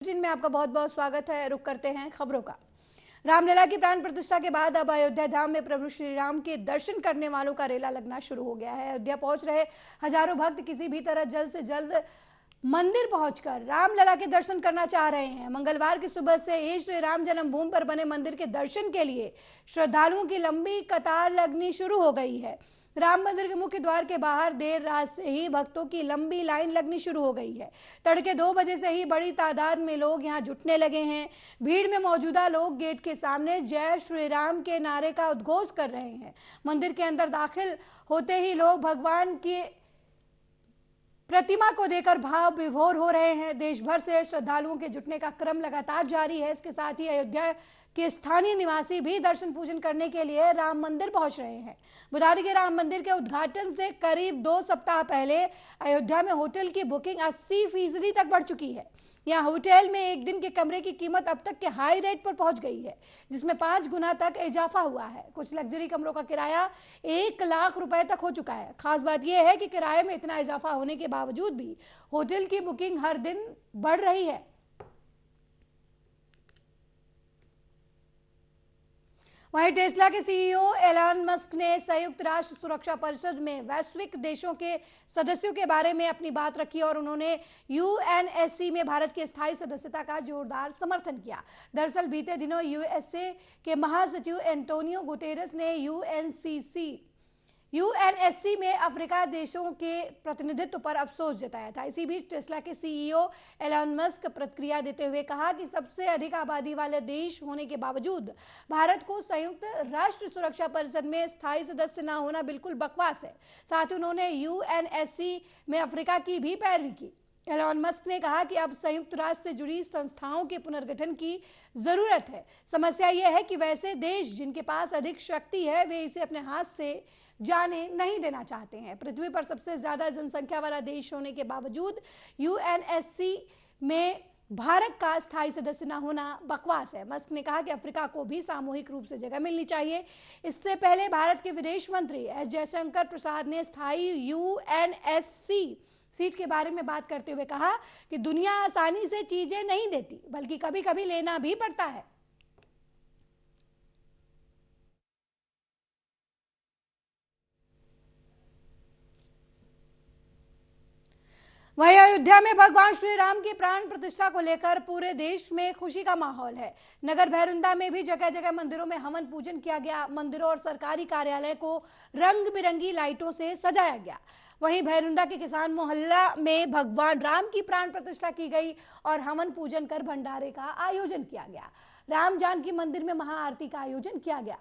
में आपका बहुत बहुत स्वागत है। रुक करते हैं खबरों का। रामलला की प्राण प्रतिष्ठा के बाद अब अयोध्या धाम में प्रभु श्री राम के दर्शन करने वालों का रेला लगना शुरू हो गया है। अयोध्या पहुंच रहे हजारों भक्त किसी भी तरह जल्द से जल्द मंदिर पहुंचकर रामलला के दर्शन करना चाह रहे हैं। मंगलवार की सुबह से ही श्री राम जन्मभूमि पर बने मंदिर के दर्शन के लिए श्रद्धालुओं की लंबी कतार लगनी शुरू हो गई है। राम मंदिर के मुख्य द्वार के बाहर देर रात से ही भक्तों की लंबी लाइन लगनी शुरू हो गई है। तड़के 2 बजे से ही बड़ी तादाद में लोग यहां जुटने लगे हैं। भीड़ में मौजूदा लोग गेट के सामने जय श्री राम के नारे का उद्घोष कर रहे हैं। मंदिर के अंदर दाखिल होते ही लोग भगवान की प्रतिमा को देखकर भाव विभोर हो रहे हैं। देश भर से श्रद्धालुओं के जुटने का क्रम लगातार जारी है। इसके साथ ही अयोध्या के स्थानीय निवासी भी दर्शन पूजन करने के लिए राम मंदिर पहुंच रहे हैं। बता दें कि राम मंदिर के उद्घाटन से करीब 2 सप्ताह पहले अयोध्या में होटल की बुकिंग 80% तक बढ़ चुकी है। यहाँ होटल में एक दिन के कमरे की कीमत अब तक के हाई रेट पर पहुंच गई है, जिसमें 5 गुना तक इजाफा हुआ है। कुछ लग्जरी कमरों का किराया 1 लाख रुपए तक हो चुका है। खास बात यह है कि किराए में इतना इजाफा होने के बावजूद भी होटल की बुकिंग हर दिन बढ़ रही है। वहीं टेस्ला के सीईओ एलन मस्क ने संयुक्त राष्ट्र सुरक्षा परिषद में वैश्विक देशों के सदस्यों के बारे में अपनी बात रखी और उन्होंने यूएनएससी में भारत की स्थायी सदस्यता का जोरदार समर्थन किया। दरअसल बीते दिनों यूएसए के महासचिव एंटोनियो गुतेरेस ने यूएनएससी में अफ्रीका देशों के प्रतिनिधित्व पर अफसोस जताया था। इसी बीच टेस्ला के सीईओ एलन मस्क प्रतिक्रिया देते हुए कहा कि सबसे अधिक आबादी वाले देश होने के बावजूद भारत को संयुक्त राष्ट्र सुरक्षा परिषद में स्थायी सदस्य न होना बिल्कुल बकवास है। साथ ही उन्होंने यूएनएससी में अफ्रीका की भी पैरवी की। एलन मस्क ने कहा कि अब संयुक्त राष्ट्र से जुड़ी संस्थाओं के पुनर्गठन की जरूरत है। समस्या यह है कि वैसे देश जिनके पास अधिक शक्ति है वे इसे अपने हाथ से जाने नहीं देना चाहते हैं। पृथ्वी पर सबसे ज्यादा जनसंख्या वाला देश होने के बावजूद यूएनएससी में भारत का स्थायी सदस्य न होना बकवास है। मस्क ने कहा कि अफ्रीका को भी सामूहिक रूप से जगह मिलनी चाहिए। इससे पहले भारत के विदेश मंत्री एस जयशंकर प्रसाद ने स्थायी यूएनएससी सीट के बारे में बात करते हुए कहा कि दुनिया आसानी से चीजें नहीं देती, बल्कि कभी कभी लेना भी पड़ता है। वहीं अयोध्या में भगवान श्री राम की प्राण प्रतिष्ठा को लेकर पूरे देश में खुशी का माहौल है। नगर भैरुंदा में भी जगह जगह मंदिरों में हवन पूजन किया गया। मंदिरों और सरकारी कार्यालय को रंग बिरंगी लाइटों से सजाया गया। वहीं भैरुंदा के किसान मोहल्ला में भगवान राम की प्राण प्रतिष्ठा की गई और हवन पूजन कर भंडारे का आयोजन किया गया। राम जानकी मंदिर में महाआरती का आयोजन किया गया।